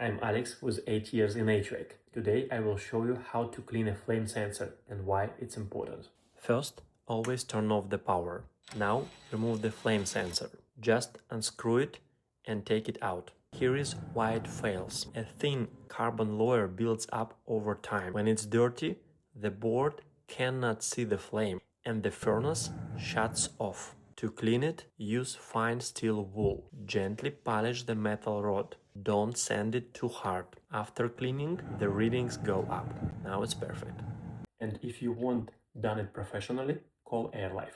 I'm Alex with 8 years in HVAC. Today I will show you how to clean a flame sensor and why it's important. First, always turn off the power. Now remove the flame sensor. Just unscrew it and take it out. Here is why it fails. A thin carbon layer builds up over time. When it's dirty, the board cannot see the flame and the furnace shuts off. To clean it, use fine steel wool. Gently polish the metal rod. Don't sand it too hard. After cleaning, the readings go up. Now it's perfect. And if you want done it professionally, call AirLife.